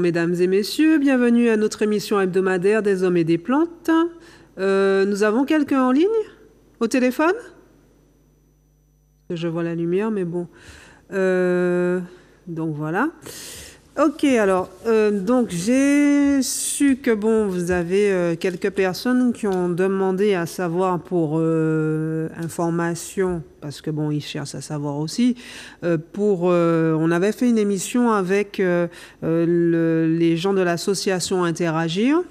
mesdames et messieurs, bienvenue à notre émission hebdomadaire des hommes et des plantes. Nous avons quelqu'un en ligne au téléphone? Je vois la lumière, mais bon. Donc voilà. Ok, alors, donc j'ai su que bon, vous avez quelques personnes qui ont demandé à savoir pour information, parce que bon, ils cherchent à savoir aussi, on avait fait une émission avec les gens de l'association Interagir,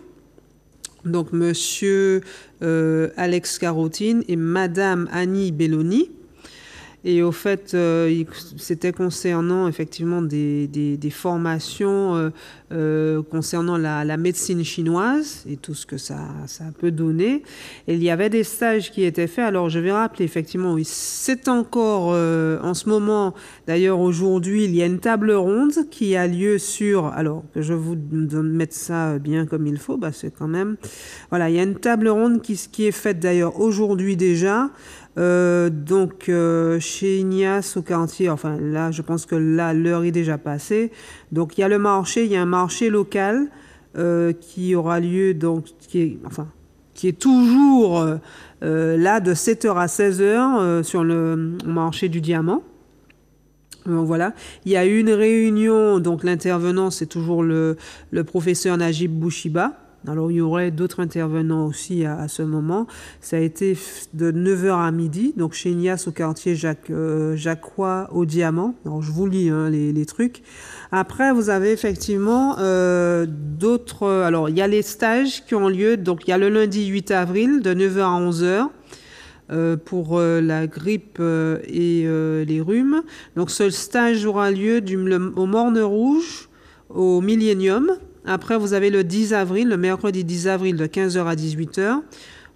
donc monsieur Alex Carotine et madame Annie Belloni. Et au fait, c'était concernant effectivement des formations concernant la médecine chinoise et tout ce que ça peut donner. Et il y avait des stages qui étaient faits. Alors, je vais rappeler effectivement, oui, c'est encore en ce moment, d'ailleurs aujourd'hui, il y a une table ronde qui a lieu sur, alors que je vous mette ça bien comme il faut, bah c'est quand même, voilà, il y a une table ronde qui est faite d'ailleurs aujourd'hui déjà. Chez Ignace au quartier, enfin là je pense que là l'heure est déjà passée, donc il y a le marché, il y a un marché local qui aura lieu, donc qui est toujours là de 7h à 16h sur le marché du Diamant. Voilà, il y a eu une réunion, donc l'intervenant c'est toujours le professeur Najib Bouchiba. Alors, il y aurait d'autres intervenants aussi à ce moment. Ça a été de 9h à midi, donc chez Ignace au quartier Jacquois au Diamant. Alors, je vous lis les trucs. Après, vous avez effectivement d'autres... Alors, il y a les stages qui ont lieu. Donc, il y a le lundi 8 avril de 9h à 11h. Pour la grippe et les rhumes. Donc, ce stage aura lieu au Morne Rouge, au Millénium. Après, vous avez le 10 avril, le mercredi 10 avril de 15h à 18h.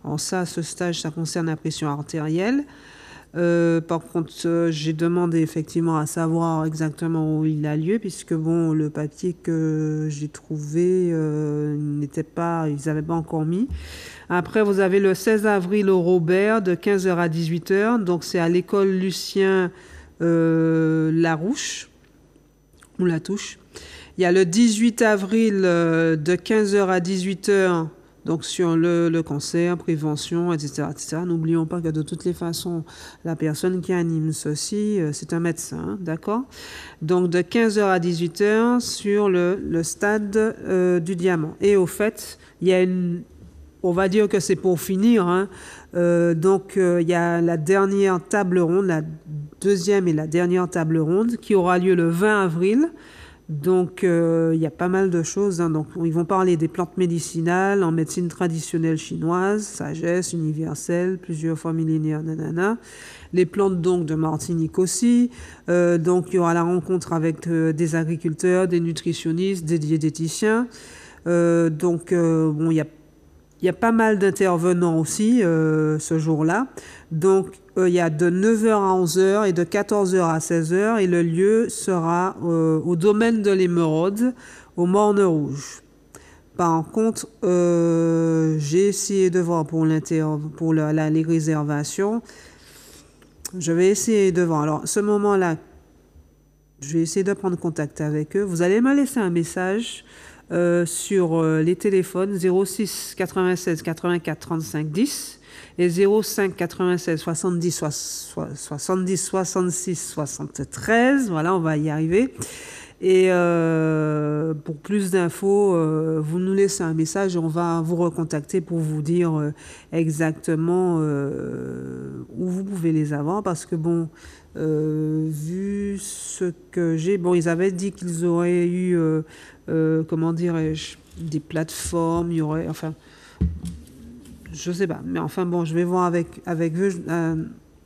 Alors ça, ce stage, ça concerne la pression artérielle. Par contre, j'ai demandé effectivement à savoir exactement où il a lieu, puisque bon, le papier que j'ai trouvé ils n'avaient pas encore mis. Après, vous avez le 16 avril au Robert de 15h à 18h. Donc, c'est à l'école Lucien Larouche, ou Latouche. Il y a le 18 avril de 15h à 18h, donc sur le cancer, prévention, etc. etc. N'oublions pas que de toutes les façons, la personne qui anime ceci, c'est un médecin, d'accord? Donc de 15h à 18h sur le stade du Diamant. Et au fait, il y a on va dire que c'est pour finir, hein. Il y a la dernière table ronde, la deuxième et la dernière table ronde, qui aura lieu le 20 avril. Donc, il y a pas mal de choses. Hein. Donc, ils vont parler des plantes médicinales en médecine traditionnelle chinoise, sagesse universelle, plusieurs fois millénaire, nanana. Les plantes donc de Martinique aussi. Donc, il y aura la rencontre avec des agriculteurs, des nutritionnistes, des diététiciens. Il y a pas mal d'intervenants aussi ce jour-là. Donc, il y a de 9h à 11h et de 14h à 16h. Et le lieu sera au domaine de l'Émeraude, au Morne Rouge. Par contre, j'ai essayé de voir pour les réservations. Je vais essayer de voir. Alors, à ce moment-là, je vais essayer de prendre contact avec eux. Vous allez me laisser un message sur les téléphones 06 96 84 35 10 et 05 96 70 70 66 73. Voilà, on va y arriver. Et pour plus d'infos, vous nous laissez un message et on va vous recontacter pour vous dire exactement où vous pouvez les avoir. Parce que bon, vu ce que j'ai, bon, ils avaient dit qu'ils auraient eu, comment dirais-je, des plateformes, il y aurait, enfin, je sais pas, mais enfin bon, je vais voir avec eux,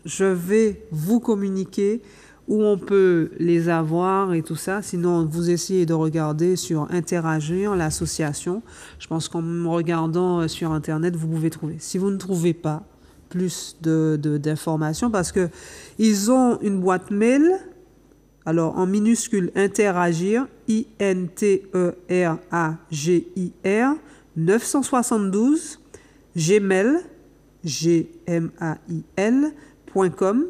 je vais vous communiquer où on peut les avoir et tout ça. Sinon, vous essayez de regarder sur Interagir, l'association. Je pense qu'en me regardant sur Internet, vous pouvez trouver. Si vous ne trouvez pas plus d'informations, parce que ils ont une boîte mail, alors en minuscule Interagir, INTERAGIR, 972, gmail.com.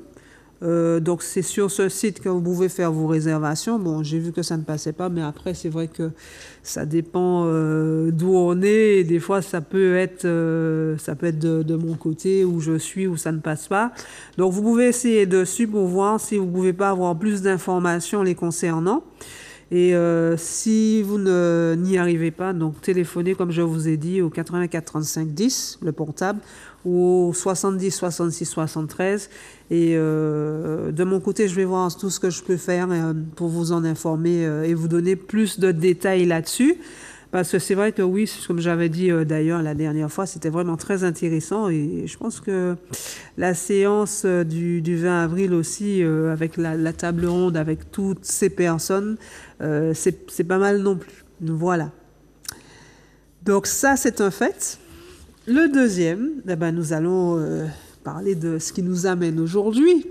Donc c'est sur ce site que vous pouvez faire vos réservations. Bon, j'ai vu que ça ne passait pas, mais après c'est vrai que ça dépend d'où on est. Et des fois ça peut être de mon côté où je suis où ça ne passe pas. Donc vous pouvez essayer dessus pour voir si vous pouvez pas avoir plus d'informations les concernant. Et si vous n'y arrivez pas, donc téléphonez comme je vous ai dit au 84 35 10, le portable, ou au 70 66 73. Et de mon côté, je vais voir tout ce que je peux faire pour vous en informer et vous donner plus de détails là-dessus. Parce que c'est vrai que oui, comme j'avais dit d'ailleurs la dernière fois, c'était vraiment très intéressant et je pense que la séance du 20 avril aussi, avec la table ronde, avec toutes ces personnes, c'est pas mal non plus. Voilà. Donc ça, c'est un fait. Le deuxième, eh ben, nous allons parler de ce qui nous amène aujourd'hui.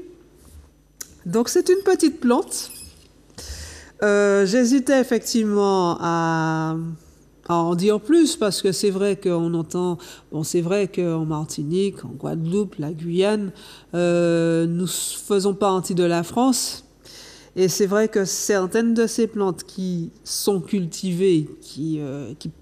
Donc c'est une petite plante. J'hésitais effectivement à en dire plus parce que c'est vrai qu'on entend, bon c'est vrai qu'en Martinique, en Guadeloupe, la Guyane, nous faisons partie de la France. Et c'est vrai que certaines de ces plantes qui sont cultivées, qui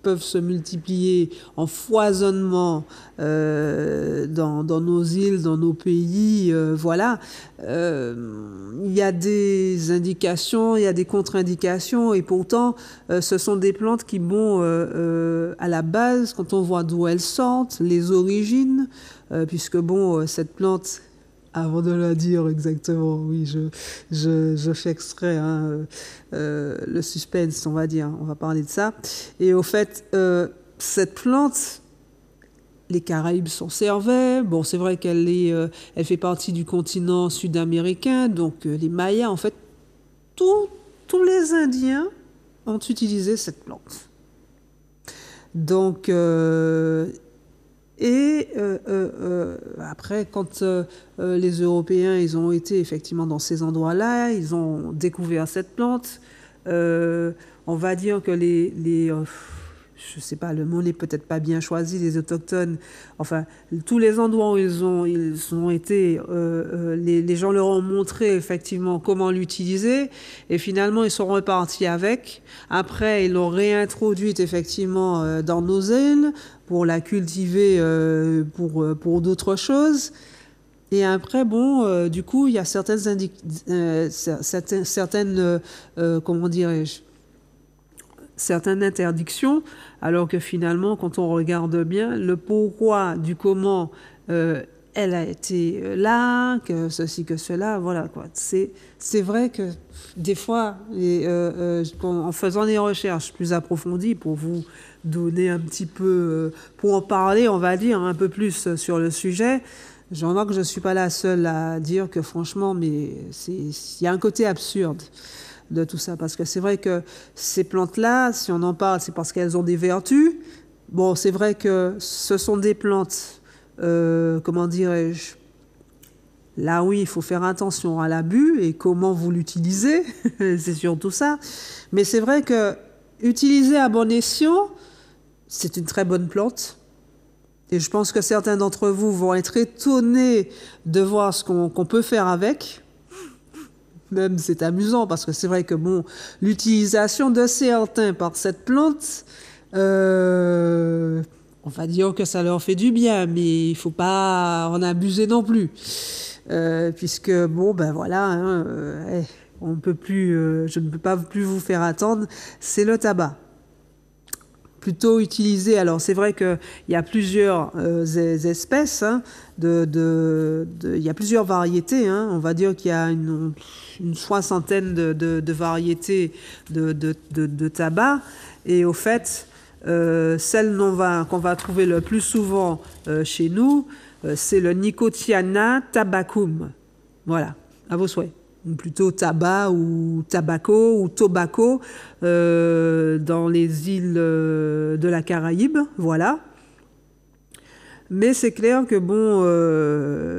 peuvent se multiplier en foisonnement dans nos îles, dans nos pays, voilà, il y a des indications, il y a des contre-indications, et pourtant, ce sont des plantes qui, bon, à la base, quand on voit d'où elles sortent, les origines, puisque, bon, cette plante... Avant de la dire exactement, oui, je fais extrait, hein, le suspense, on va dire, on va parler de ça. Et au fait, cette plante, les Caraïbes s'en servaient. Bon, c'est vrai elle fait partie du continent sud-américain, donc les Mayas, en fait, tous les Indiens ont utilisé cette plante. Donc, après, quand les Européens ils ont été effectivement dans ces endroits-là, ils ont découvert cette plante. On va dire que je sais pas, le mot n'est peut-être pas bien choisi, les autochtones, enfin, tous les endroits où ils ont été, les gens leur ont montré effectivement comment l'utiliser, et finalement ils sont repartis avec. Après, ils l'ont réintroduite effectivement dans nos îles pour la cultiver pour d'autres choses. Et après, bon, du coup, il y a certaines comment dirais-je, certaines interdictions, alors que finalement, quand on regarde bien, le pourquoi du comment elle a été là, que ceci, que cela, voilà quoi. C'est vrai que des fois, en faisant des recherches plus approfondies pour vous donner un petit peu, pour en parler, on va dire, un peu plus sur le sujet, je remarque que je ne suis pas la seule à dire que franchement, mais il y a un côté absurde de tout ça, parce que c'est vrai que ces plantes-là, si on en parle, c'est parce qu'elles ont des vertus. Bon, c'est vrai que ce sont des plantes, comment dirais-je, là oui, il faut faire attention à l'abus et comment vous l'utilisez, c'est surtout ça. Mais c'est vrai que utiliser à bon escient, c'est une très bonne plante. Et je pense que certains d'entre vous vont être étonnés de voir ce qu'on peut faire avec. Même c'est amusant parce que c'est vrai que bon, l'utilisation de certains par cette plante, on va dire que ça leur fait du bien, mais il ne faut pas en abuser non plus. Puisque bon, ben voilà, hein, on peut plus, je ne peux pas plus vous faire attendre, c'est le tabac. Plutôt utilisé. Alors c'est vrai qu'il y a plusieurs espèces, hein, il y a plusieurs variétés. Hein. On va dire qu'il y a une soixantaine de variétés de tabac. Et au fait, celle qu'on va trouver le plus souvent chez nous, c'est le Nicotiana tabacum. Voilà, à vos souhaits. Ou plutôt tabac ou tabaco ou tobacco dans les îles de la Caraïbe, voilà. Mais c'est clair que bon,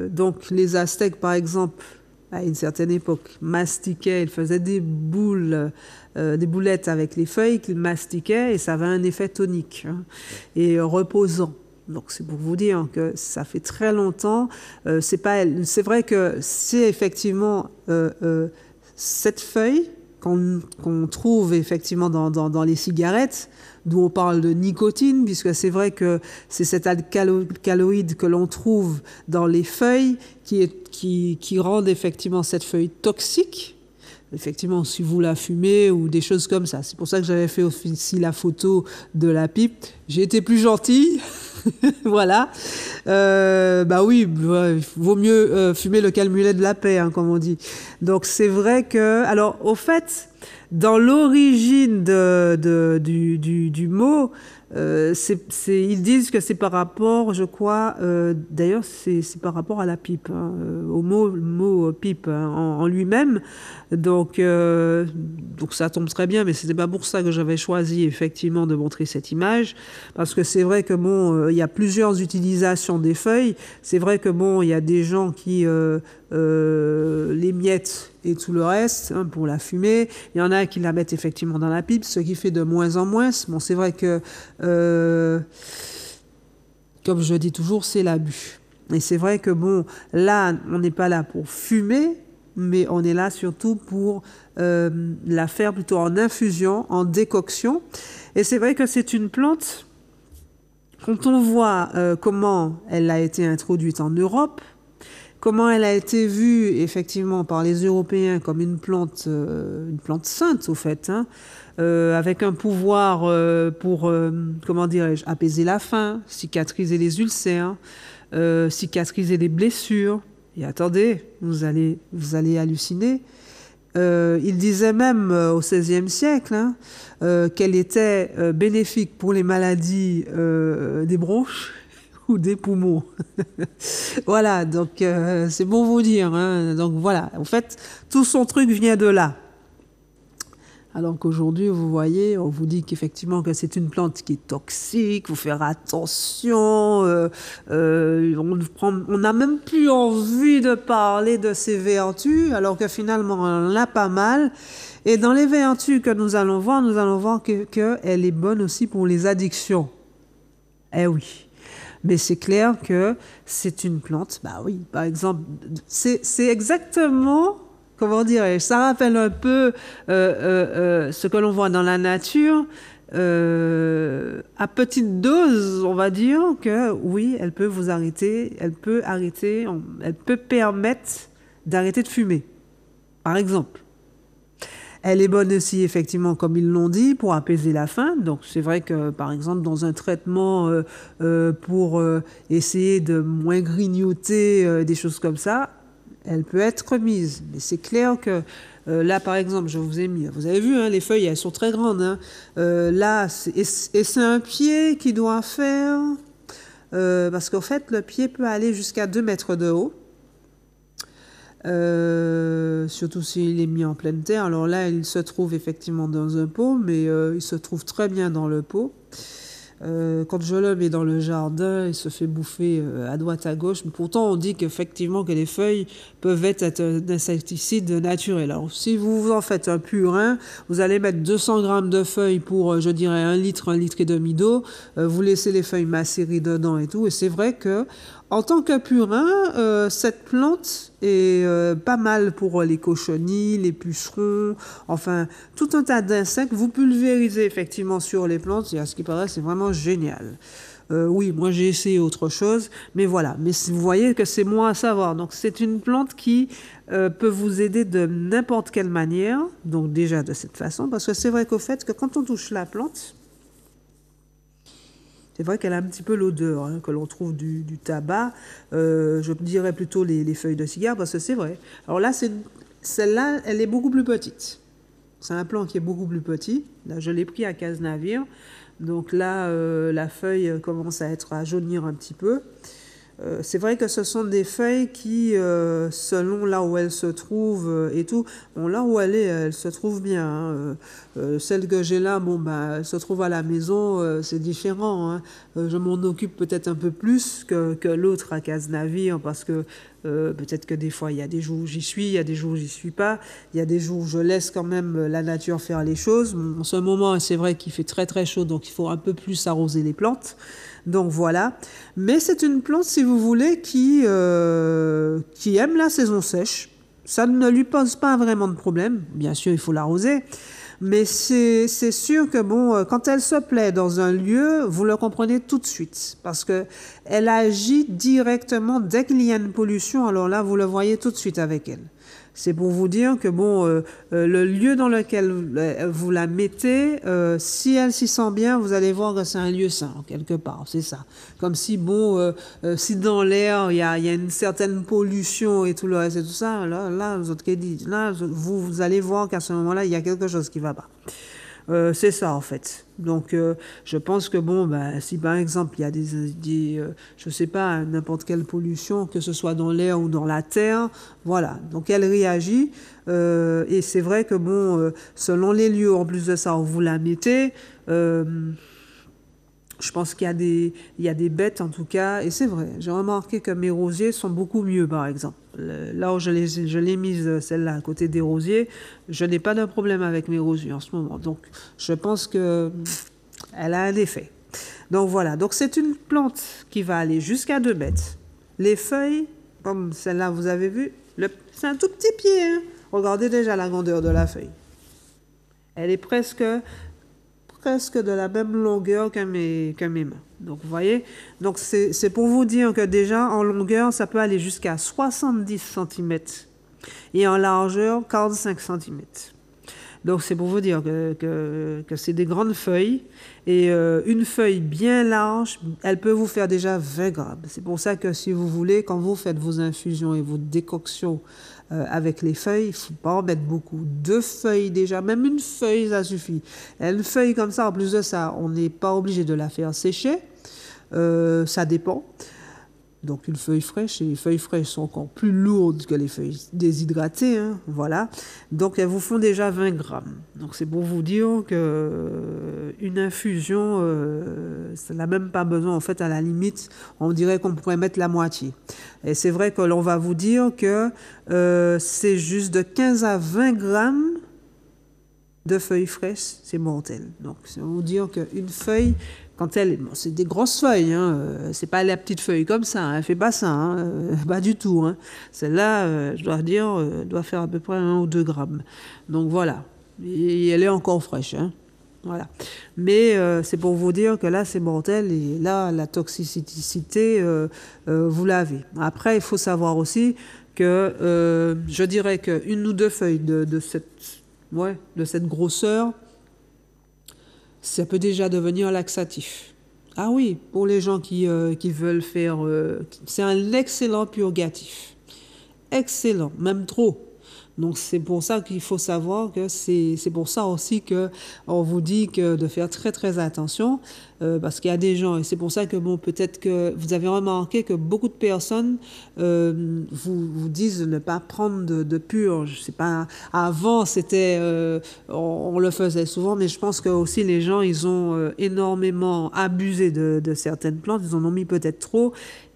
donc les Aztèques par exemple, à une certaine époque, mastiquaient, ils faisaient des boulettes avec les feuilles qu'ils mastiquaient et ça avait un effet tonique, hein, et reposant. Donc c'est pour vous dire que ça fait très longtemps. C'est vrai que c'est effectivement cette feuille qu'on trouve effectivement dans les cigarettes, d'où on parle de nicotine, puisque c'est vrai que c'est cet alcaloïde que l'on trouve dans les feuilles qui rendent effectivement cette feuille toxique. Effectivement, si vous la fumez ou des choses comme ça. C'est pour ça que j'avais fait aussi la photo de la pipe. J'ai été plus gentille. Voilà. Bah oui, il vaut mieux fumer le calmulet de la paix, hein, comme on dit. Donc c'est vrai que... Alors, au fait, dans l'origine du mot, ils disent que c'est par rapport, je crois, d'ailleurs c'est par rapport à la pipe, hein, au mot pipe, hein, en lui-même. Donc ça tombe très bien, mais c'était pas pour ça que j'avais choisi effectivement de montrer cette image, parce que c'est vrai que bon, il y a plusieurs utilisations des feuilles. C'est vrai que bon, il y a des gens qui les miettes et tout le reste, hein, pour la fumer. Il y en a qui la mettent effectivement dans la pipe, ce qui fait de moins en moins. Bon, c'est vrai que, comme je dis toujours, c'est l'abus. Et c'est vrai que bon, là, on n'est pas là pour fumer, mais on est là surtout pour la faire plutôt en infusion, en décoction. Et c'est vrai que c'est une plante, quand on voit comment elle a été introduite en Europe, comment elle a été vue effectivement par les Européens comme une plante sainte au fait, hein, avec un pouvoir pour, comment dirais-je, apaiser la faim, cicatriser les ulcères, cicatriser les blessures. Et attendez, vous allez halluciner. Il disait même au XVIe siècle, hein, qu'elle était bénéfique pour les maladies des bronches ou des poumons. Voilà, donc c'est pour vous dire, hein. Donc voilà, en fait, tout son truc vient de là. Alors qu'aujourd'hui, vous voyez, on vous dit qu'effectivement que c'est une plante qui est toxique, faut faire attention, on n'a même plus envie de parler de ses vertus, alors que finalement, on en a pas mal. Et dans les vertus que nous allons voir qu'elle est bonne aussi pour les addictions. Eh oui. Mais c'est clair que c'est une plante, bah oui, par exemple, c'est exactement... Comment dirais-je, ça rappelle un peu ce que l'on voit dans la nature. À petite dose, on va dire que oui, elle peut vous arrêter, elle peut permettre d'arrêter de fumer, par exemple. Elle est bonne aussi, effectivement, comme ils l'ont dit, pour apaiser la faim. Donc c'est vrai que, par exemple, dans un traitement pour essayer de moins grignoter, des choses comme ça, elle peut être mise. Mais c'est clair que là, par exemple, je vous ai mis, vous avez vu, hein, les feuilles, elles sont très grandes. Hein. Là, c'est un pied qui doit faire... parce qu'en fait, le pied peut aller jusqu'à 2 mètres de haut. Surtout s'il est mis en pleine terre. Alors là, il se trouve effectivement dans un pot, mais il se trouve très bien dans le pot. Quand je le mets dans le jardin, il se fait bouffer à droite à gauche. Mais pourtant, on dit qu'effectivement que les feuilles peuvent être un insecticide naturel. Alors, si vous en faites un purin, vous allez mettre 200 grammes de feuilles pour, je dirais, 1 litre et demi d'eau. Vous laissez les feuilles macérer dedans et tout. Et c'est vrai que, en tant que purin, cette plante est pas mal pour les cochonnies, les pucerons, enfin, tout un tas d'insectes. Vous pulvérisez effectivement sur les plantes, et à ce qui paraît, c'est vraiment génial. Oui, moi j'ai essayé autre chose, mais voilà. Mais vous voyez que c'est moins à savoir. Donc c'est une plante qui peut vous aider de n'importe quelle manière, donc déjà de cette façon, parce que c'est vrai qu'au fait que quand on touche la plante, c'est vrai qu'elle a un petit peu l'odeur, hein, que l'on trouve du tabac. Je dirais plutôt les feuilles de cigare, parce que c'est vrai. Alors là, celle-là, elle est beaucoup plus petite. C'est un plant qui est beaucoup plus petit. Là, je l'ai pris à Cazenavire. Donc là, la feuille commence à jaunir un petit peu. C'est vrai que ce sont des feuilles qui, selon là où elles se trouvent et tout, bon, là où elle se trouve bien. Hein. Celle que j'ai là, bon, bah, elle se trouve à la maison, c'est différent. Hein. Je m'en occupe peut-être un peu plus que l'autre à Cazenavire parce que Peut-être que des fois, il y a des jours où j'y suis, il y a des jours où j'y suis pas. Il y a des jours où je laisse quand même la nature faire les choses. En ce moment, c'est vrai qu'il fait très très chaud, donc il faut un peu plus arroser les plantes. Donc voilà. Mais c'est une plante, si vous voulez, qui aime la saison sèche. Ça ne lui pose pas vraiment de problème. Bien sûr, il faut l'arroser. Mais c'est sûr que bon, quand elle se plaît dans un lieu, vous le comprenez tout de suite. Parce que elle agit directement dès qu'il y a une pollution. Alors là, vous le voyez tout de suite avec elle. C'est pour vous dire que bon, le lieu dans lequel vous la mettez, si elle s'y sent bien, vous allez voir que c'est un lieu sain, quelque part, c'est ça. Comme si, bon, si dans l'air, il y a une certaine pollution et tout le reste et tout ça, là vous autres qui dites, là, vous allez voir qu'à ce moment-là, il y a quelque chose qui va pas. C'est ça en fait. Donc je pense que bon, bah, si par exemple il y a je sais pas, n'importe quelle pollution, que ce soit dans l'air ou dans la terre, voilà. Donc elle réagit et c'est vrai que bon, selon les lieux en plus de ça où vous la mettez, je pense qu'il y a des bêtes en tout cas, et c'est vrai. J'ai remarqué que mes rosiers sont beaucoup mieux, par exemple. Là où je l'ai mise, celle-là, à côté des rosiers, je n'ai pas de problème avec mes rosiers en ce moment. Donc, je pense que elle a un effet. Donc voilà. Donc c'est une plante qui va aller jusqu'à 2 mètres. Les feuilles, comme celle-là, vous avez vu, c'est un tout petit pied. Hein. Regardez déjà la grandeur de la feuille. Elle est presque de la même longueur que mes mains. Donc, vous voyez, donc c'est pour vous dire que déjà, en longueur, ça peut aller jusqu'à 70 cm et en largeur, 45 cm. Donc, c'est pour vous dire que c'est des grandes feuilles et une feuille bien large, elle peut vous faire déjà 20 grammes. C'est pour ça que si vous voulez, quand vous faites vos infusions et vos décoctions avec les feuilles, il ne faut pas en mettre beaucoup. 2 feuilles déjà, même une feuille, ça suffit. Et une feuille comme ça, en plus de ça, on n'est pas obligé de la faire sécher. Ça dépend. Donc une feuille fraîche, et les feuilles fraîches sont encore plus lourdes que les feuilles déshydratées, hein, voilà. Donc elles vous font déjà 20 grammes. Donc c'est pour vous dire que une infusion, ça n'a même pas besoin, en fait, à la limite, on dirait qu'on pourrait mettre la moitié. Et c'est vrai que l'on va vous dire que c'est juste de 15 à 20 grammes de feuilles fraîches, c'est mortel. Donc c'est pour vous dire qu'une feuille, quand c'est des grosses feuilles, hein, c'est pas la petite feuille comme ça, hein, elle fait pas ça, hein, pas du tout. Hein. Celle-là, je dois dire, doit faire à peu près 1 ou 2 grammes. Donc voilà, et elle est encore fraîche. Hein. Voilà. Mais c'est pour vous dire que là, c'est mortel et là, la toxicité, vous l'avez. Après, il faut savoir aussi que je dirais qu'une ou 2 feuilles de cette grosseur, ça peut déjà devenir laxatif. Ah oui, pour les gens qui veulent faire... c'est un excellent purgatif. Excellent, même trop. Donc c'est pour ça qu'il faut savoir que c'est pour ça aussi que on vous dit que de faire très très attention parce qu'il y a des gens et c'est pour ça que bon peut-être que vous avez remarqué que beaucoup de personnes vous disent de ne pas prendre de purge. C'est pas avant c'était on le faisait souvent mais je pense que aussi les gens ils ont énormément abusé de certaines plantes, ils en ont mis peut-être trop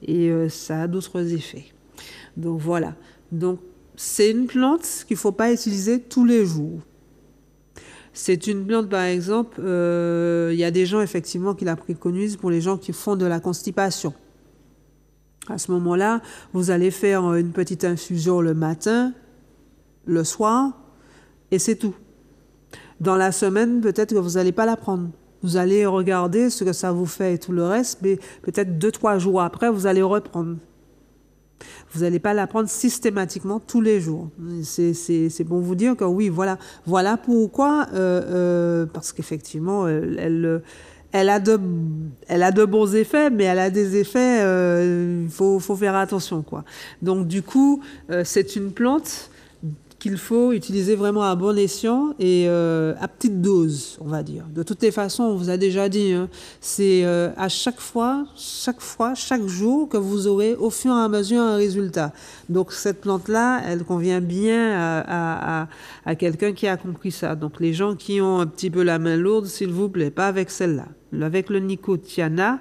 et ça a d'autres effets. Donc voilà. Donc c'est une plante qu'il ne faut pas utiliser tous les jours. C'est une plante, par exemple, il y a des gens effectivement qui la préconisent pour les gens qui font de la constipation. À ce moment-là, vous allez faire une petite infusion le matin, le soir, et c'est tout. Dans la semaine, peut-être que vous n'allez pas la prendre. Vous allez regarder ce que ça vous fait et tout le reste, mais peut-être 2-3 jours après, vous allez reprendre. Vous n'allez pas la prendre systématiquement tous les jours. C'est pour vous dire que oui, voilà pourquoi, parce qu'effectivement, elle a de bons effets, mais elle a des effets, il faut faire attention, quoi. Donc du coup, c'est une plante qu'il faut utiliser vraiment à bon escient et à petite dose, on va dire. De toutes les façons, on vous a déjà dit, hein, c'est à chaque jour que vous aurez au fur et à mesure un résultat. Donc cette plante-là, elle convient bien à quelqu'un qui a compris ça. Donc les gens qui ont un petit peu la main lourde, s'il vous plaît, pas avec celle-là. Avec le Nicotiana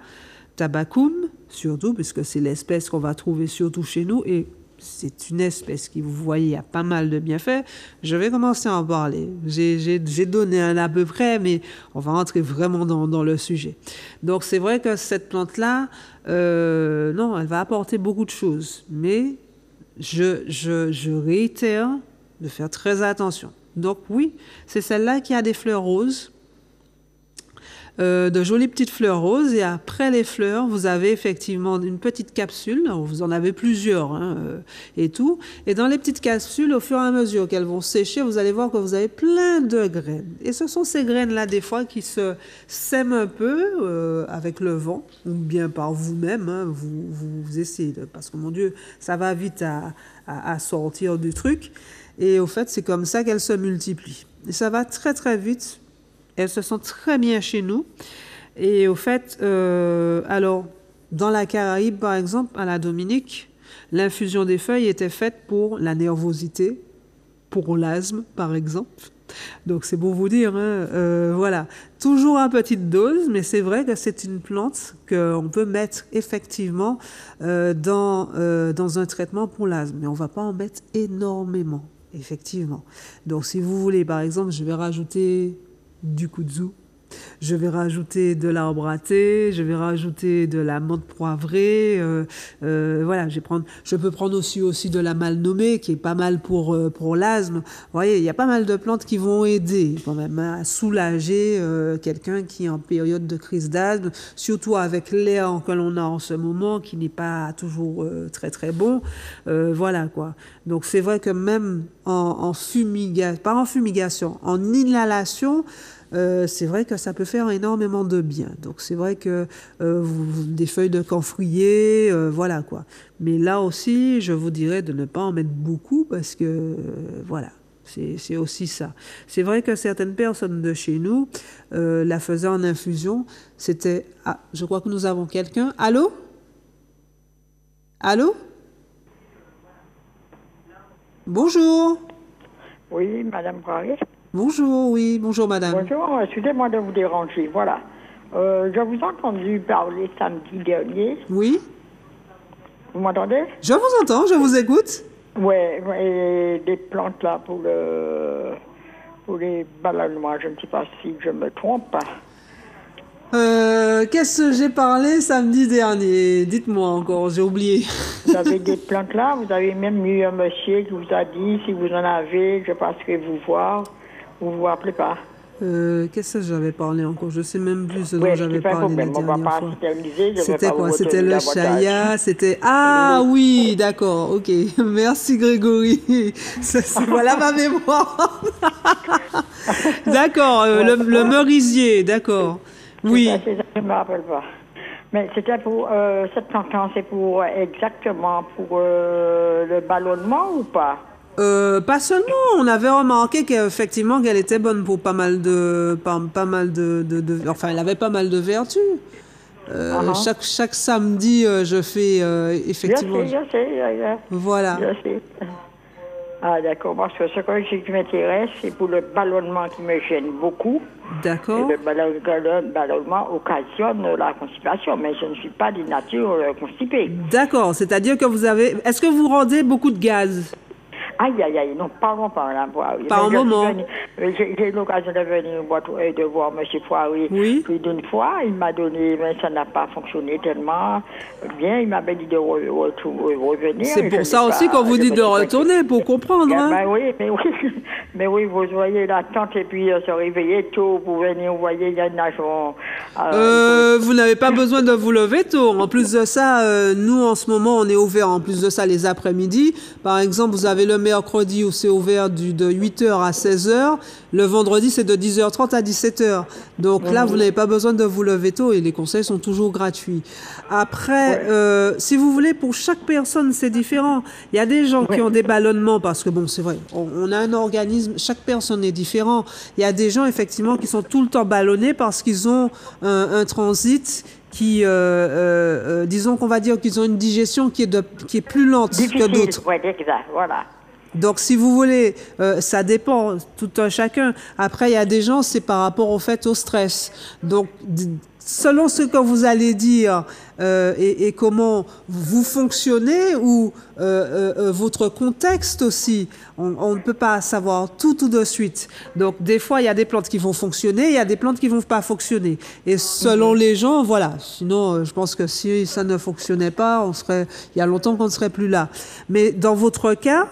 tabacum, surtout, puisque c'est l'espèce qu'on va trouver surtout chez nous, et c'est une espèce qui, vous voyez, a pas mal de bienfaits. Je vais commencer à en parler. J'ai donné un à peu près, mais on va rentrer vraiment dans le sujet. Donc, c'est vrai que cette plante-là, non, elle va apporter beaucoup de choses. Mais je réitère de faire très attention. Donc, oui, c'est celle-là qui a des fleurs roses. De jolies petites fleurs roses, et après les fleurs, vous avez effectivement une petite capsule, vous en avez plusieurs et tout, et dans les petites capsules, au fur et à mesure qu'elles vont sécher, vous allez voir que vous avez plein de graines, et ce sont ces graines-là des fois qui se sèment un peu avec le vent, ou bien par vous-même, vous essayez, parce que mon Dieu, ça va vite à sortir du truc, et au fait, c'est comme ça qu'elles se multiplient, et ça va très très vite. Elles se sentent très bien chez nous. Et au fait, alors, dans la Caraïbe, par exemple, à la Dominique, l'infusion des feuilles était faite pour la nervosité, pour l'asthme, par exemple. Donc, c'est pour vous dire, voilà. Toujours à petite dose, mais c'est vrai que c'est une plante qu'on peut mettre effectivement dans un traitement pour l'asthme. Mais on ne va pas en mettre énormément, effectivement. Donc, si vous voulez, par exemple, je vais rajouter du kudzu, je vais rajouter de l'arbre à thé, je vais rajouter de la menthe poivrée, voilà, je peux prendre aussi de la malnommée qui est pas mal pour l'asthme. Vous voyez, il y a pas mal de plantes qui vont aider quand même à soulager quelqu'un qui est en période de crise d'asthme, surtout avec l'air que l'on a en ce moment qui n'est pas toujours très très bon. Voilà quoi. Donc c'est vrai que même en fumigation, pas en fumigation, en inhalation, c'est vrai que ça peut faire énormément de bien. Donc c'est vrai que des feuilles de camphrier, voilà quoi. Mais là aussi, je vous dirais de ne pas en mettre beaucoup parce que voilà, c'est aussi ça. C'est vrai que certaines personnes de chez nous la faisaient en infusion. C'était, ah, je crois que nous avons quelqu'un. Allô? Allô? Bonjour. Oui, Madame Poirier. Bonjour, oui, bonjour madame. Bonjour, excusez-moi de vous déranger, voilà. Je vous ai entendu parler samedi dernier. Oui. Vous m'entendez? Je vous entends, je vous écoute. Ouais, et des plantes là pour les ballonnements, je ne sais pas si je me trompe. Qu'est-ce que j'ai parlé samedi dernier? Dites-moi encore, j'ai oublié. Vous avez des plantes là, vous avez même eu un monsieur qui vous a dit, si vous en avez, je passerai vous voir. Vous vous rappelez pas? Qu'est-ce que j'avais parlé encore? Je sais même plus ce dont j'avais parlé la dernière fois. C'était quoi? C'était le chaya, c'était... Ah oui, d'accord, ok. Merci Grégory. Voilà ma mémoire. D'accord, le merisier, d'accord. Oui. C'est ça, je ne me rappelle pas. Mais c'était pour... cette plante, c'est pour exactement pour le ballonnement ou pas? Pas seulement, on avait remarqué qu'effectivement qu'elle était bonne pour pas mal de, enfin elle avait pas mal de vertus. Chaque samedi, je fais effectivement. Je sais. Voilà. Je sais. Ah d'accord, parce que ce qui m'intéresse, c'est pour le ballonnement qui me gêne beaucoup. D'accord. Et le ballonnement occasionne la constipation, mais je ne suis pas d'une nature constipée. D'accord, c'est-à-dire que vous avez... Est-ce que vous rendez beaucoup de gaz? Aïe, non, parlons par là. Par un moment. J'ai eu l'occasion de venir de voir M. Poirier plus d'une fois. Il m'a donné, mais ça n'a pas fonctionné tellement bien. Il m'avait dit de revenir. C'est pour ça aussi qu'on vous dit de retourner, pour comprendre. Hein? Ben oui, mais oui, vous voyez l'attente et puis se réveiller tôt pour venir. Vous voyez, il y a une nation. Vous n'avez pas besoin de vous lever tôt. En plus de ça, nous, en ce moment, on est ouvert en plus de ça les après-midi. Par exemple, vous avez le mercredi où c'est ouvert de 8h à 16h. Le vendredi, c'est de 10h30 à 17h. Donc là, vous n'avez pas besoin de vous lever tôt et les conseils sont toujours gratuits. Après, si vous voulez, pour chaque personne, c'est différent. Il y a des gens qui ont des ballonnements parce que, bon, c'est vrai, on a un organisme, chaque personne est différent. Il y a des gens, effectivement, qui sont tout le temps ballonnés parce qu'ils ont un transit qui, disons qu'on va dire qu'ils ont une digestion qui est plus lente que d'autres. Oui, exact, voilà. Donc, si vous voulez, ça dépend, tout un chacun. Après, il y a des gens, c'est par rapport au fait au stress. Donc, selon ce que vous allez dire et comment vous fonctionnez ou votre contexte aussi, on ne peut pas savoir tout de suite. Donc, des fois, il y a des plantes qui vont fonctionner, il y a des plantes qui ne vont pas fonctionner. Et selon les gens, voilà. Sinon, je pense que si ça ne fonctionnait pas, il y a longtemps qu'on ne serait plus là. Mais dans votre cas,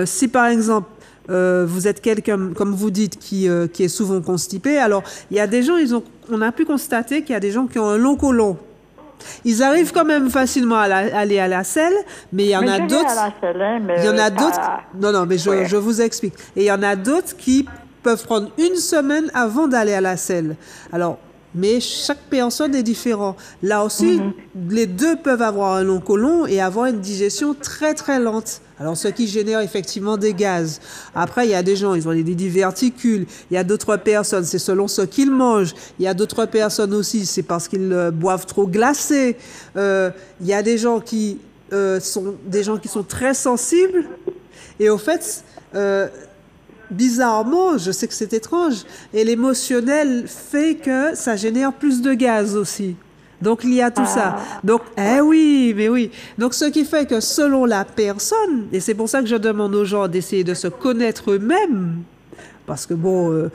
si par exemple vous êtes quelqu'un, comme vous dites, qui est souvent constipé, alors il y a des gens, on a pu constater qu'il y a des gens qui ont un long côlon. Ils arrivent quand même facilement à aller à la selle, mais il y en a d'autres. Il y en a d'autres. Non, mais je vous explique. Et il y en a d'autres qui peuvent prendre une semaine avant d'aller à la selle. Alors, mais chaque personne est différente. Là aussi, les deux peuvent avoir un long côlon et avoir une digestion très très lente. Alors, ce qui génère effectivement des gaz. Après, il y a des gens, ils ont des diverticules. Il y a d'autres personnes, c'est selon ce qu'ils mangent. Il y a d'autres personnes aussi, c'est parce qu'ils boivent trop glacé. Il y a des gens qui sont très sensibles. Et au fait, bizarrement, je sais que c'est étrange, et l'émotionnel fait que ça génère plus de gaz aussi. Donc, il y a tout ça. Donc, oui, mais oui. Donc, ce qui fait que selon la personne, et c'est pour ça que je demande aux gens d'essayer de se connaître eux-mêmes, parce que bon,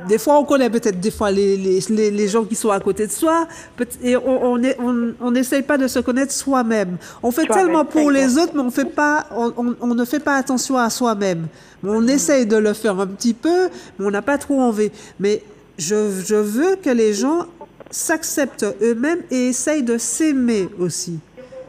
des fois, on connaît peut-être des fois les gens qui sont à côté de soi, et on n'essaye pas de se connaître soi-même. On fait tellement pour les autres, mais on ne fait pas attention à soi-même. On essaye de le faire un petit peu, mais on n'a pas trop envie. Mais je veux que les gens s'acceptent eux-mêmes et essayent de s'aimer aussi,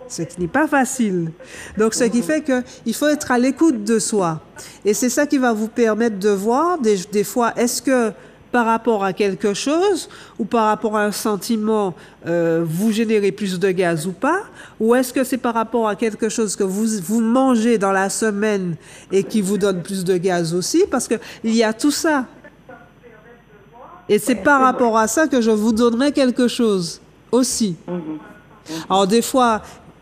ce qui n'est pas facile. Donc, ce qui fait qu'il faut être à l'écoute de soi. Et c'est ça qui va vous permettre de voir, des fois, est-ce que par rapport à quelque chose ou par rapport à un sentiment, vous générez plus de gaz ou pas, ou est-ce que c'est par rapport à quelque chose que vous mangez dans la semaine et qui vous donne plus de gaz aussi, parce qu'il y a tout ça. Et c'est par rapport à ça que je vous donnerai quelque chose aussi. Alors des fois,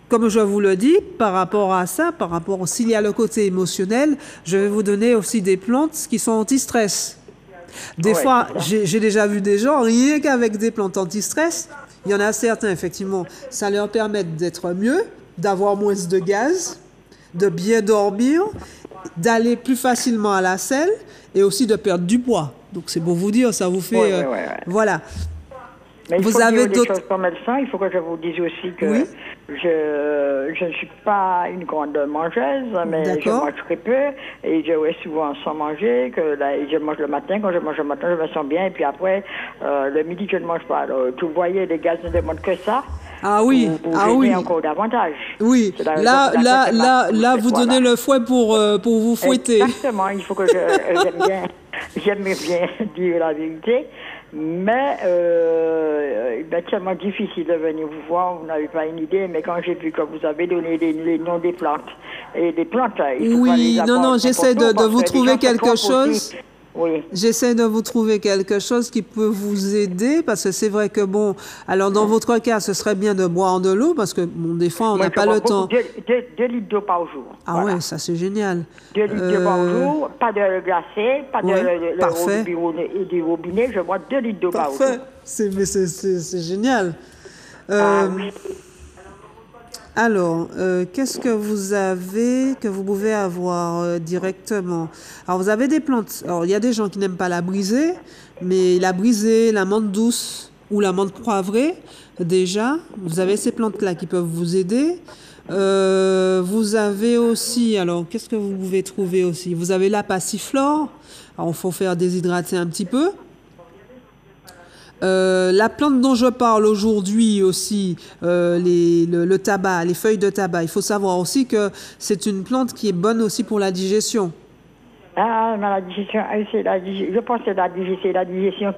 comme je vous le dis, par rapport à ça, s'il y a le côté émotionnel, je vais vous donner aussi des plantes qui sont anti-stress. Des fois, j'ai déjà vu des gens, rien qu'avec des plantes anti-stress, il y en a certains, effectivement, ça leur permet d'être mieux, d'avoir moins de gaz, de bien dormir, d'aller plus facilement à la selle et aussi de perdre du poids. Donc, c'est pour vous dire, ça vous fait... Voilà. Mais vous avez d'autres choses comme médecin. Il faut que je vous dise aussi que je ne suis pas une grande mangeuse, mais je mange très peu et je vais souvent sans manger. Je mange le matin. Quand je mange le matin, je me sens bien. Et puis après, le midi, je ne mange pas. Alors, vous voyez, les gaz ne demandent que ça. Ah oui, encore davantage. Oui, là, vous donnez le fouet pour vous fouetter. Exactement, il faut que j'aime bien dire la vérité, mais il est tellement difficile de venir vous voir, vous n'avez pas une idée, mais quand j'ai vu que vous avez donné les noms des plantes, et des plantes, il faut pas les avoir. Non, j'essaie de vous trouver quelque chose. Oui. J'essaie de vous trouver quelque chose qui peut vous aider, parce que c'est vrai que bon, alors dans votre cas, ce serait bien de boire de l'eau, parce que bon, des fois, on n'a pas le temps. 2 litres d'eau par jour. Ah voilà. Ouais, ça c'est génial. 2 litres d'eau par jour, pas de glacé, pas du robinet, je bois 2 litres d'eau par jour. Parfait, c'est génial. Oui. Alors, qu'est-ce que vous pouvez avoir directement? Alors, vous avez des plantes. Alors, il y a des gens qui n'aiment pas la brisée, mais la brisée, la menthe douce ou la menthe poivrée, déjà, vous avez ces plantes-là qui peuvent vous aider. Vous avez aussi, alors, qu'est-ce que vous pouvez trouver aussi? Vous avez la passiflore. Alors, il faut faire déshydrater un petit peu. La plante dont je parle aujourd'hui aussi, le tabac, les feuilles de tabac, il faut savoir aussi que c'est une plante qui est bonne aussi pour la digestion. Ah, la digestion, je pense que c'est la digestion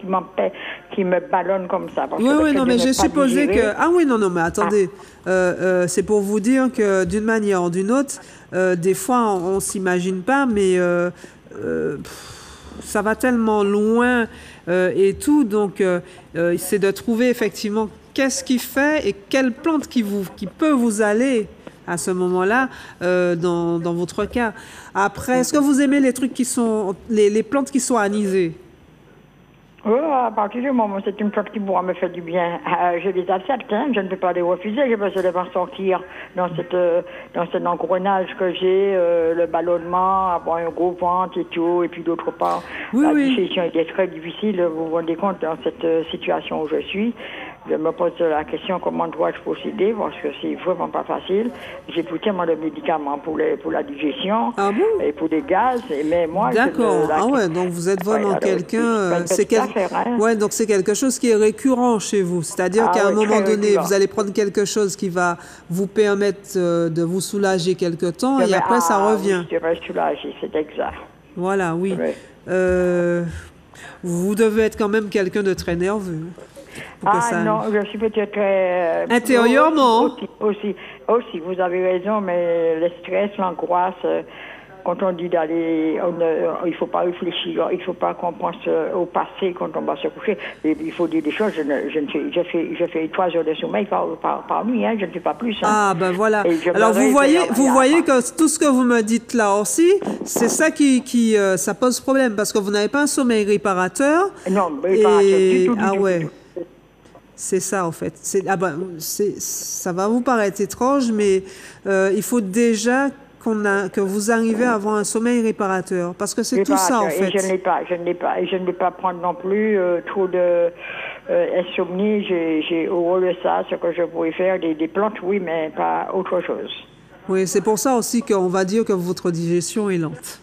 qui me ballonne comme ça. Oui, non, mais j'ai supposé que... Ah oui, non, mais attendez. C'est pour vous dire que d'une manière ou d'une autre, des fois, on ne s'imagine pas, mais ça va tellement loin et tout. Donc, c'est de trouver effectivement qu'est-ce qui fait et quelle plante qui peut vous aller à ce moment-là dans votre cas. Après, est-ce que vous aimez les trucs qui sont les plantes qui sont anisées? Oui, à partir du moment où c'est une plante qui pourra me faire du bien, je les accepte, hein, je ne peux pas les refuser, je peux seulement sortir dans cet engrenage que j'ai, le ballonnement, avoir un gros ventre et tout, et puis d'autre part, la digestion était très difficile, vous vous rendez compte, dans cette situation où je suis. Je me pose la question comment dois-je procéder parce que c'est vraiment pas facile. J'ai pris tellement de médicaments pour la digestion et pour les gaz. Mais moi, d'accord. Ah ouais, donc vous êtes vraiment quelqu'un. Ouais, donc c'est quelque chose qui est récurrent chez vous. C'est-à-dire qu'à un moment donné, vous allez prendre quelque chose qui va vous permettre de vous soulager quelque temps et après ça revient. Oui, je vais soulager, c'est exact. Voilà, oui. Vous devez être quand même quelqu'un de très nerveux. Non, je suis peut-être... intérieurement. Aussi, vous avez raison, mais le stress, l'angoisse, quand on dit d'aller... il ne faut pas réfléchir, il ne faut pas qu'on pense au passé quand on va se coucher. Et il faut dire des choses, je fais 3 heures de sommeil par nuit, hein, je ne fais pas plus. Hein. Ah, ben voilà. Alors, vous voyez que tout ce que vous me dites là aussi, c'est ça qui ça pose problème, parce que vous n'avez pas un sommeil réparateur. Non, réparateur du tout. Ah ouais. C'est ça, en fait. Ça va vous paraître étrange, mais il faut déjà que vous arrivez à avoir un sommeil réparateur. Parce que c'est tout ça, en fait. Et je ne vais pas prendre non plus trop de insomnie. J'ai au rôle de ça, ce que je pourrais faire, des plantes, oui, mais pas autre chose. Oui, c'est pour ça aussi qu'on va dire que votre digestion est lente.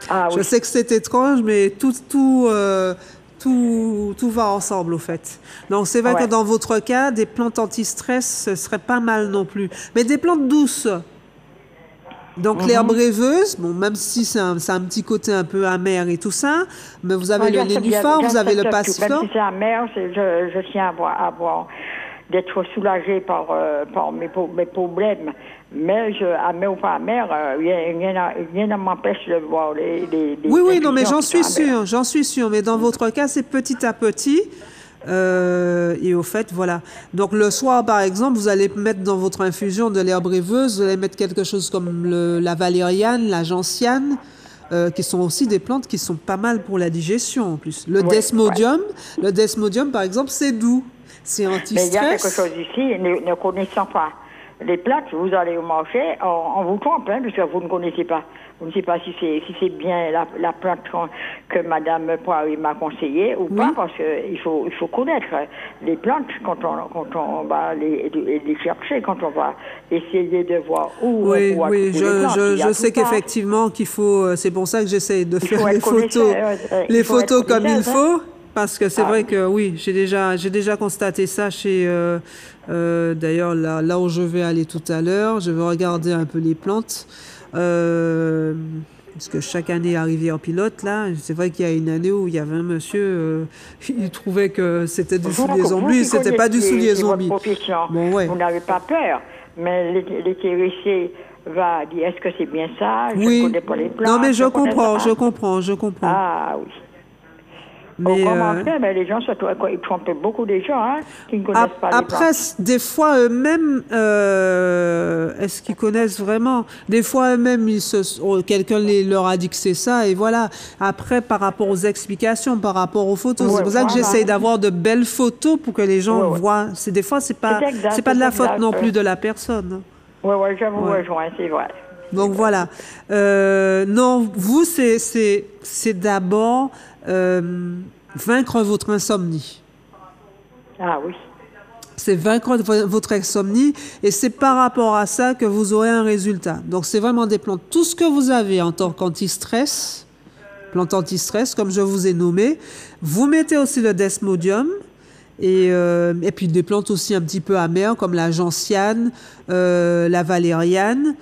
Ah, je sais que c'est étrange, mais tout va ensemble, au fait. Donc, c'est vrai que dans votre cas, des plantes anti-stress, ce serait pas mal non plus. Mais des plantes douces. Donc, l'herbe rêveuse, bon, même si c'est un petit côté un peu amer et tout ça, mais vous avez le nénuphar, vous avez le passiflore. Même si c'est amer, je tiens à avoir d'être soulagée par mes problèmes. Mais amer ou pas amer, rien ne m'empêche de voir les oui, non, mais j'en suis sûre. Mais dans votre cas, c'est petit à petit. Et au fait, voilà. Donc, le soir, par exemple, vous allez mettre dans votre infusion de l'herbe rêveuse, vous allez mettre quelque chose comme la valériane, la gentiane, qui sont aussi des plantes qui sont pas mal pour la digestion, en plus. Le desmodium, par exemple, c'est doux. C'est anti-stress. Mais il y a quelque chose ici, ne connaissant pas les plantes, vous allez au marché, on vous trompe, hein, puisque vous ne connaissez pas. Vous ne savez pas si c'est bien la plante que Madame Poirier m'a conseillée ou pas, parce qu'il faut connaître les plantes quand on va les chercher, quand on va essayer de voir où on va trouver les plantes. Je sais qu'effectivement qu'il faut... C'est pour ça que j'essaie de faire les photos comme il faut. Parce que c'est vrai que oui, j'ai déjà constaté ça chez... d'ailleurs, là où je vais aller tout à l'heure, je vais regarder un peu les plantes. Parce que chaque année à Rivière-Pilote, là, c'est vrai qu'il y a une année où il y avait un monsieur, il trouvait que c'était du soulier zombie, c'était pas du soulier zombie. Bon, ouais. Vous n'avez pas peur, mais les TVC va dire, est-ce que c'est bien ça? Je ne connais pas les plantes. Non, mais je comprends. Ah oui. Mais les gens ils trompent beaucoup des gens qui ne connaissent pas les plantes. Après, des fois eux-mêmes, est-ce qu'ils connaissent vraiment? Des fois eux-mêmes, quelqu'un leur a dit que c'est ça, et voilà. Après, par rapport aux explications, par rapport aux photos, c'est pour ça que j'essaye d'avoir de belles photos pour que les gens voient. Des fois, c'est pas de la faute non plus de la personne. Oui, je vous rejoins, c'est vrai. Donc voilà. Non, vous, c'est d'abord vaincre votre insomnie. Ah oui. C'est vaincre votre insomnie et c'est par rapport à ça que vous aurez un résultat. Donc c'est vraiment des plantes. Tout ce que vous avez en tant qu'anti-stress, plantes anti-stress, comme je vous ai nommé, vous mettez aussi le desmodium. Et puis des plantes aussi un petit peu amères comme la gentiane, la valériane.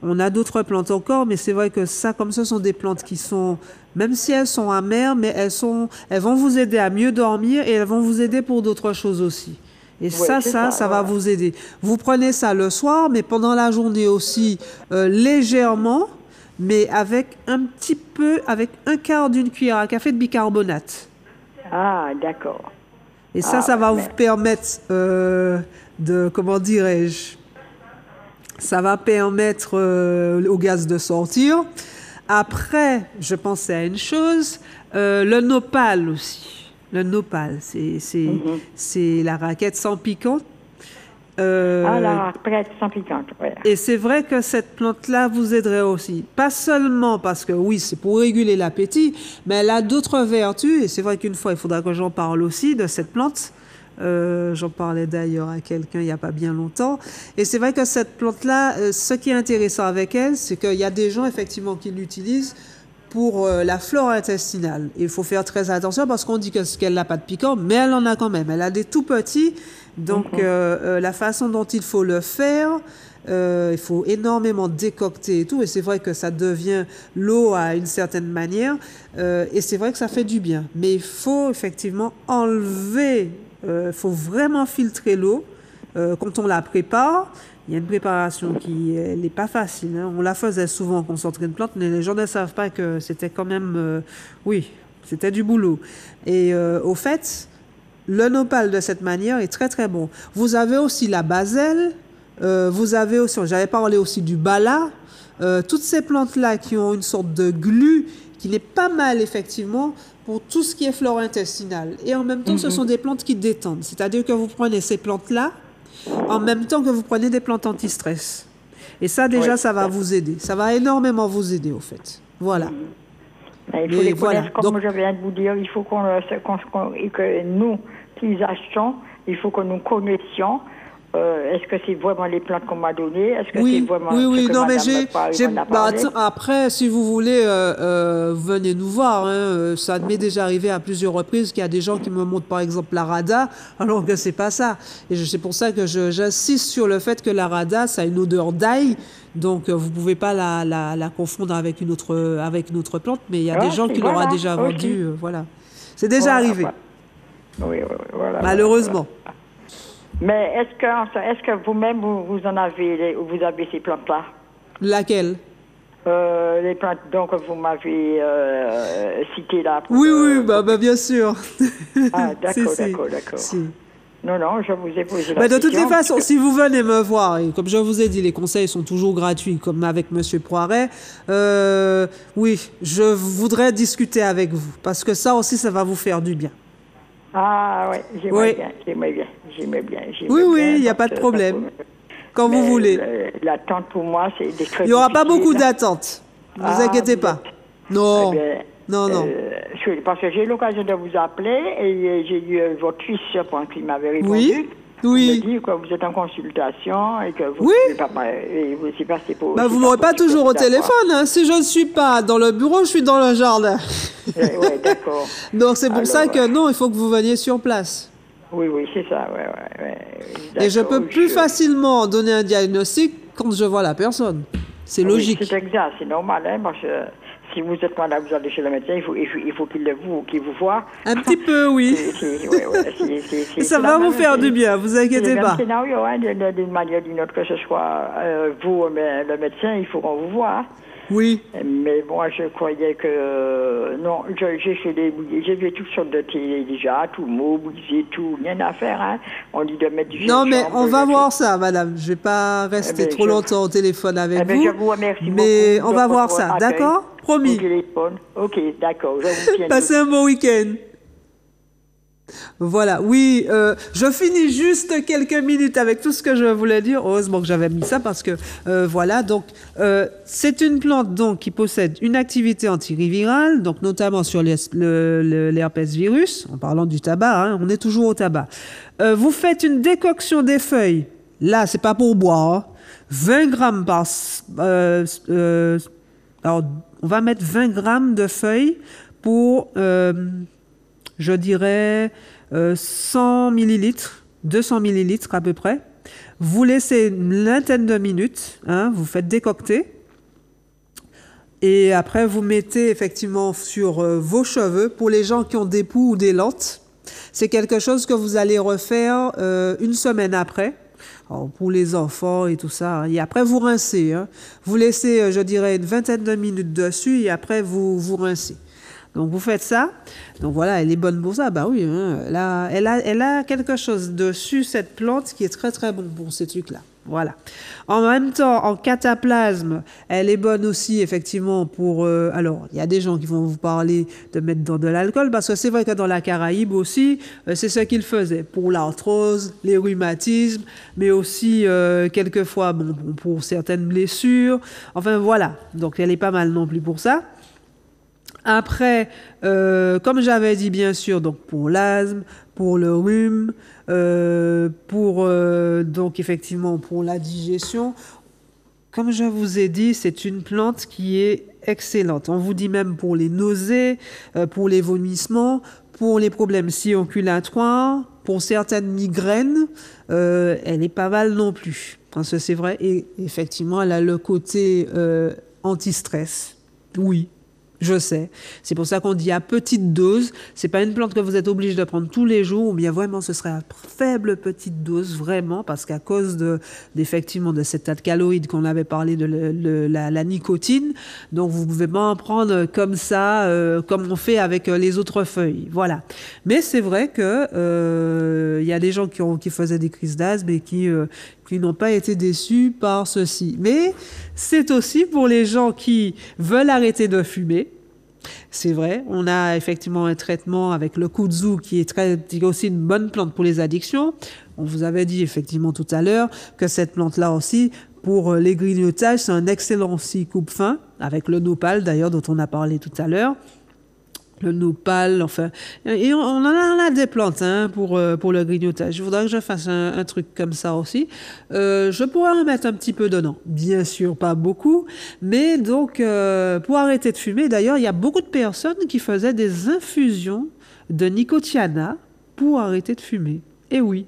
On a d'autres plantes encore, mais c'est vrai que ça, comme ce sont des plantes qui sont, même si elles sont amères, mais elles vont vous aider à mieux dormir et elles vont vous aider pour d'autres choses aussi. Et ça va vous aider. Vous prenez ça le soir, mais pendant la journée aussi, légèrement, mais avec un quart d'une cuillère à café de bicarbonate. Ah, d'accord. Et ça va vous permettre comment dirais-je, Ça va permettre au gaz de sortir. Après, je pensais à une chose, le nopal aussi. Le nopal, c'est la raquette sans piquant. La raquette sans piquante, oui. Et c'est vrai que cette plante-là vous aiderait aussi. Pas seulement parce que, oui, c'est pour réguler l'appétit, mais elle a d'autres vertus. Et c'est vrai qu'une fois, il faudra que j'en parle aussi de cette plante. J'en parlais d'ailleurs à quelqu'un il n'y a pas bien longtemps. Et c'est vrai que cette plante-là, ce qui est intéressant avec elle, c'est qu'il y a des gens effectivement qui l'utilisent pour la flore intestinale. Il faut faire très attention parce qu'on dit qu'elle n'a pas de piquant, mais elle en a quand même. Elle a des tout petits. Donc la façon dont il faut le faire, il faut énormément décocter et tout. Et c'est vrai que ça devient l'eau à une certaine manière. Et c'est vrai que ça fait du bien. Mais il faut effectivement enlever... Il faut vraiment filtrer l'eau quand on la prépare. Il y a une préparation qui n'est pas facile. Hein. On la faisait souvent en concentrer une plante, mais les gens ne savent pas que c'était quand même... oui, c'était du boulot. Et au fait, le nopal de cette manière est très très bon. Vous avez aussi la baselle. Vous avez aussi... J'avais parlé aussi du bala. Toutes ces plantes-là qui ont une sorte de glu qui n'est pas mal effectivement pour tout ce qui est flore intestinale. Et en même temps, ce sont des plantes qui détendent. C'est-à-dire que vous prenez ces plantes-là en même temps que vous prenez des plantes anti-stress. Et ça, déjà, ça va vous aider. Ça va énormément vous aider, au fait. Voilà. Il faut les connaître, comme je viens de vous dire, il faut que nous, qui achetons, il faut que nous connaissions. Est-ce que c'est vraiment les plantes qu'on m'a données? Est-ce que c'est vraiment oui. Non, mais après, si vous voulez, venez nous voir. Hein. Ça m'est déjà arrivé à plusieurs reprises qu'il y a des gens qui me montrent, par exemple, la rada, alors que c'est pas ça. Et c'est pour ça que j'insiste sur le fait que la rada, ça a une odeur d'ail. Donc, vous pouvez pas la confondre avec une autre plante. Mais il y a des gens qui l'auront déjà vendu. Voilà. C'est déjà arrivé. Oui, voilà. Malheureusement. Mais est-ce que vous-même, vous avez ces plantes-là? Laquelle? Les plantes donc vous m'avez citées là. Oui, bien sûr. Ah, d'accord. Si. Non, je vous ai posé la question. De toutes les façons, si vous venez me voir, et comme je vous ai dit, les conseils sont toujours gratuits, comme avec Monsieur Poiret, oui, je voudrais discuter avec vous, parce que ça aussi, ça va vous faire du bien. Ah oui, j'aimais bien. Oui, il n'y a pas de problème. Quand vous voulez. L'attente pour moi, c'est des très. Il n'y aura pas beaucoup d'attente. Ne vous inquiétez pas. Non. Non. Parce que j'ai eu l'occasion de vous appeler et j'ai eu votre fils qui m'avait répondu. Oui. Il me dit que vous êtes en consultation et que vous ne pouvez pas passer pour... vous n'aurez pas toujours au téléphone. Hein. Si je ne suis pas dans le bureau, je suis dans le jardin. Oui, d'accord. Donc c'est pour ça que non, il faut que vous veniez sur place. Oui, c'est ça, Et je peux plus facilement donner un diagnostic quand je vois la personne. C'est logique. C'est exact, c'est normal, hein, parce que si vous êtes malade, vous allez chez le médecin, il faut qu'il vous voie. Un petit peu, oui. Ça va vous faire du bien, vous inquiétez pas. C'est le même scénario, d'une manière ou d'une autre, que ce soit vous, mais le médecin, il faut qu'on vous voie. Oui. Mais moi, je croyais que... non, j'ai vu toutes sortes de télé déjà, tout mot, brisé, tout, rien à faire. Hein. On dit de mettre du... Non, mais on va voir ça, madame. Je ne vais pas rester trop longtemps au téléphone avec vous. Je vous remercie mais beaucoup on va voir ça, d'accord? Promis. Ok, d'accord. Passez un bon week-end. Voilà, oui, je finis juste quelques minutes avec tout ce que je voulais dire. Heureusement que j'avais mis ça parce que, voilà, donc, c'est une plante donc, qui possède une activité antivirale, donc notamment sur l'herpès virus, en parlant du tabac, hein, on est toujours au tabac. Vous faites une décoction des feuilles, là, c'est pas pour boire, hein, 20 grammes par... alors, on va mettre 20 grammes de feuilles pour... je dirais 100 millilitres, 200 millilitres à peu près. Vous laissez une vingtaine de minutes, hein, vous faites décocter. Et après, vous mettez effectivement sur vos cheveux. Pour les gens qui ont des poux ou des lentes, c'est quelque chose que vous allez refaire une semaine après. Alors, pour les enfants et tout ça. Et après, vous rincez. Hein. Vous laissez, je dirais, une vingtaine de minutes dessus et après, vous rincez. Donc, vous faites ça. Donc, voilà, elle est bonne pour ça. Bah oui, hein. Elle a quelque chose dessus, cette plante, qui est très, très bon pour ces trucs-là. Voilà. En même temps, en cataplasme, elle est bonne aussi, effectivement, pour... alors, il y a des gens qui vont vous parler de mettre dans de l'alcool, parce que c'est vrai que dans la Caraïbe aussi, c'est ce qu'ils faisaient pour l'arthrose, les rhumatismes, mais aussi, quelquefois, bon, pour certaines blessures. Enfin, voilà. Donc, elle est pas mal non plus pour ça. Après, comme j'avais dit, bien sûr, donc pour l'asthme, pour le rhume, donc effectivement pour la digestion, comme je vous ai dit, c'est une plante qui est excellente. On vous dit même pour les nausées, pour les vomissements, pour les problèmes circulatoires, pour certaines migraines, elle est pas mal non plus. Parce que c'est vrai, et effectivement, elle a le côté anti-stress. Oui. Je sais. C'est pour ça qu'on dit à petite dose. C'est pas une plante que vous êtes obligé de prendre tous les jours, ou bien vraiment ce serait à faible petite dose, vraiment, parce qu'à cause effectivement de cet alcaloïde qu'on avait parlé de la nicotine, donc vous pouvez pas en prendre comme ça, comme on fait avec les autres feuilles. Voilà. Mais c'est vrai que y a des gens qui faisaient des crises d'asthme et qui n'ont pas été déçus par ceci. Mais c'est aussi pour les gens qui veulent arrêter de fumer. C'est vrai, on a effectivement un traitement avec le kudzu qui est aussi une bonne plante pour les addictions. On vous avait dit effectivement tout à l'heure que cette plante-là aussi, pour les grignotages, c'est un excellent aussi coupe-faim, avec le nopal d'ailleurs dont on a parlé tout à l'heure. Le nopal, enfin, et on en a des plantes pour le grignotage. Je voudrais que je fasse un truc comme ça aussi. Je pourrais en mettre un petit peu dedans. Bien sûr, pas beaucoup, mais donc pour arrêter de fumer, d'ailleurs, il y a beaucoup de personnes qui faisaient des infusions de nicotiana pour arrêter de fumer. Et oui,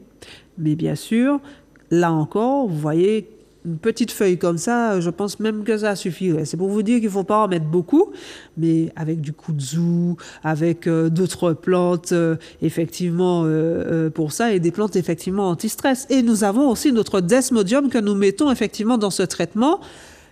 mais bien sûr, là encore, vous voyez, une petite feuille comme ça, je pense même que ça suffirait. C'est pour vous dire qu'il ne faut pas en mettre beaucoup, mais avec du kudzu, avec d'autres plantes, effectivement, pour ça, et des plantes effectivement anti-stress. Et nous avons aussi notre desmodium que nous mettons effectivement dans ce traitement.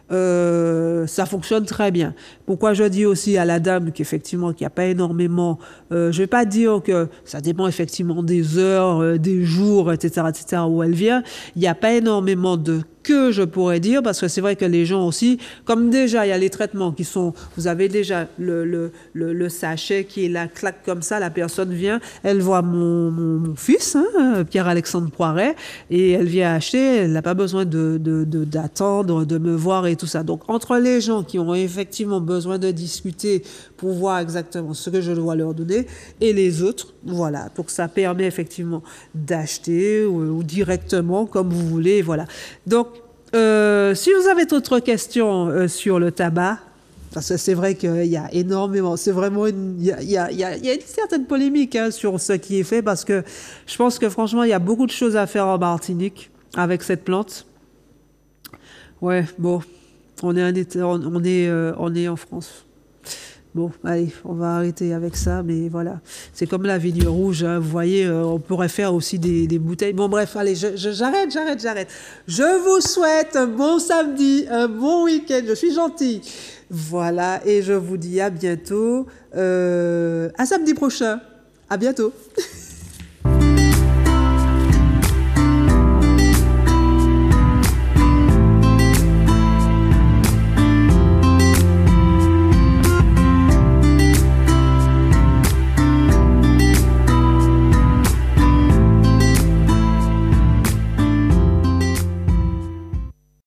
Ça fonctionne très bien. Pourquoi je dis aussi à la dame qu'effectivement qu'il n'y a pas énormément, je vais pas dire que ça dépend effectivement des heures, des jours, etc., où elle vient. Il n'y a pas énormément de que je pourrais dire, parce que c'est vrai que les gens aussi, comme déjà il y a les traitements qui sont, vous avez déjà le sachet qui est là, claque comme ça, la personne vient, elle voit mon fils, Pierre-Alexandre Poiret, et elle vient acheter, elle n'a pas besoin d'attendre, de me voir et tout ça. Donc entre les gens qui ont effectivement besoin de discuter pour voir exactement ce que je dois leur donner, et les autres, voilà. Donc ça permet effectivement d'acheter ou directement, comme vous voulez, voilà. Donc si vous avez d'autres questions sur le tabac, parce que c'est vrai qu'il y a énormément, c'est vraiment il y a une certaine polémique sur ce qui est fait, parce que je pense que franchement il y a beaucoup de choses à faire en Martinique avec cette plante. Ouais, bon, on est en France. Bon, allez, on va arrêter avec ça, mais voilà. C'est comme la vigne rouge, vous voyez, on pourrait faire aussi des bouteilles. Bon, bref, allez, j'arrête. Je vous souhaite un bon samedi, un bon week-end, je suis gentille. Voilà, et je vous dis à bientôt, à samedi prochain. À bientôt.